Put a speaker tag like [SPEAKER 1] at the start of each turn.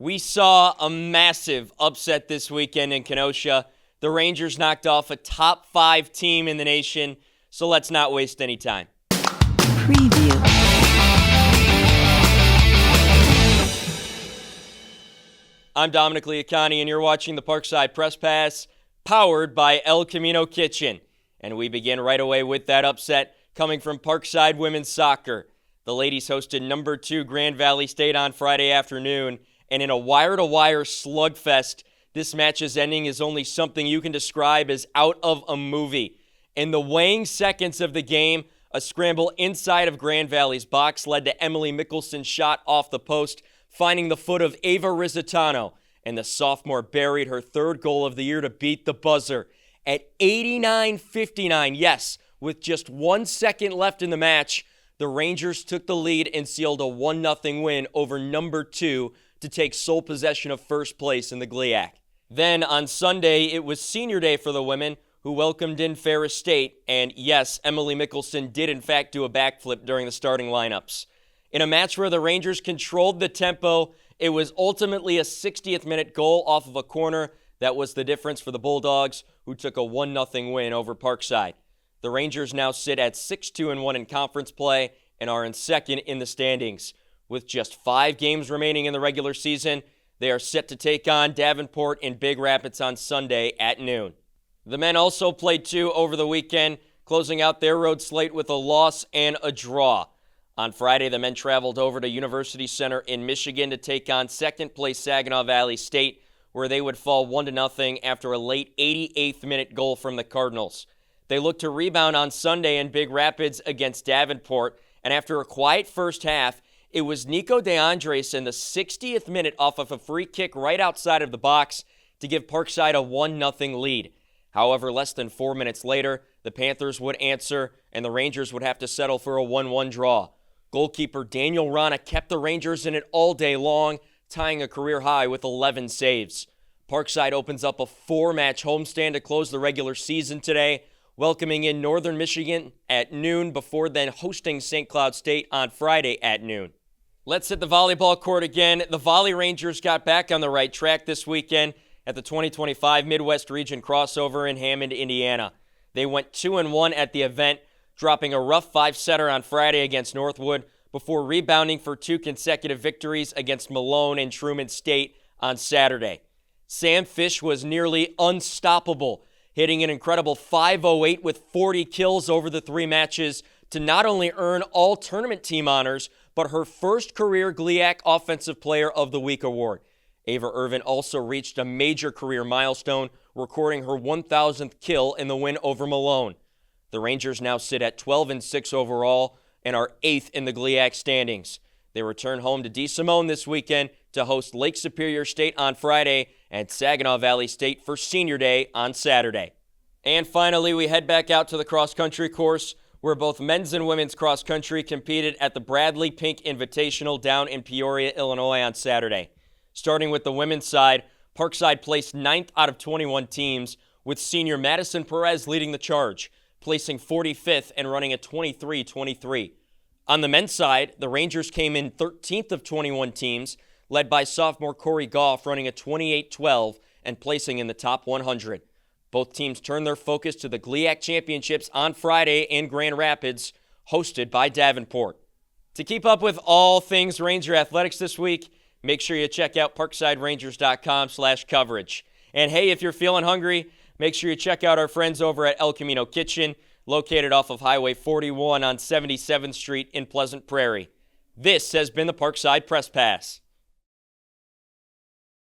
[SPEAKER 1] We saw a massive upset this weekend in Kenosha. The Rangers knocked off a top 5 team in the nation, so let's not waste any time.
[SPEAKER 2] Preview.
[SPEAKER 1] I'm Dominic Liacani, and you're watching the Parkside Press Pass, powered by El Camino Kitchen. And we begin right away with that upset coming from Parkside Women's Soccer. The ladies hosted number 2 Grand Valley State on Friday afternoon, and in a wire-to-wire slugfest, this match's ending is only something you can describe as out of a movie. In the waning seconds of the game, a scramble inside of Grand Valley's box led to Emily Mickelson's shot off the post, finding the foot of Ava Rizzitano, and the sophomore buried her 3rd goal of the year to beat the buzzer. At 89-59, yes, with just 1 second left in the match, the Rangers took the lead and sealed a 1-0 win over number 2 to take sole possession of first place in the GLIAC. Then on Sunday, it was senior day for the women, who welcomed in Ferris State, and yes, Emily Mickelson did in fact do a backflip during the starting lineups. In a match where the Rangers controlled the tempo, it was ultimately a 60th minute goal off of a corner that was the difference for the Bulldogs, who took a 1-0 win over Parkside. The Rangers now sit at 6-2-1 in conference play and are in second in the standings. With just 5 games remaining in the regular season, they are set to take on Davenport in Big Rapids on Sunday at noon. The men also played 2 over the weekend, closing out their road slate with a loss and a draw. On Friday, the men traveled over to University Center in Michigan to take on second-place Saginaw Valley State, where they would fall 1-0 after a late 88th minute goal from the Cardinals. They looked to rebound on Sunday in Big Rapids against Davenport, and after a quiet first half, it was Nico DeAndres in the 60th minute off of a free kick right outside of the box to give Parkside a 1-0 lead. However, less than 4 minutes later, the Panthers would answer, and the Rangers would have to settle for a 1-1 draw. Goalkeeper Daniel Rana kept the Rangers in it all day long, tying a career high with 11 saves. Parkside opens up a 4-match homestand to close the regular season today, welcoming in Northern Michigan at noon before then hosting St. Cloud State on Friday at noon. Let's hit the volleyball court again. The Volley Rangers got back on the right track this weekend at the 2025 Midwest Region crossover in Hammond, Indiana. They went 2-1 at the event, dropping a rough 5-setter on Friday against Northwood before rebounding for 2 consecutive victories against Malone and Truman State on Saturday. Sam Fish was nearly unstoppable, hitting an incredible .508 with 40 kills over the 3 matches to not only earn all tournament team honors, but her first career GLIAC Offensive Player of the Week award. Ava Irvin also reached a major career milestone, recording her 1,000th kill in the win over Malone. The Rangers now sit at 12-6 overall and are 8th in the GLIAC standings. They return home to DeSimone this weekend to host Lake Superior State on Friday and Saginaw Valley State for Senior Day on Saturday. And finally, we head back out to the cross-country course, where both men's and women's cross-country competed at the Bradley Pink Invitational down in Peoria, Illinois on Saturday. Starting with the women's side, Parkside placed 9th out of 21 teams, with senior Madison Perez leading the charge, placing 45th and running a 23-23. On the men's side, the Rangers came in 13th of 21 teams, led by sophomore Corey Goff running a 28-12 and placing in the top 100. Both teams turned their focus to the GLIAC Championships on Friday in Grand Rapids, hosted by Davenport. To keep up with all things Ranger athletics this week, make sure you check out parksiderangers.com/coverage. And hey, if you're feeling hungry, make sure you check out our friends over at El Camino Kitchen, located off of Highway 41 on 77th Street in Pleasant Prairie. This has been the Parkside Press Pass.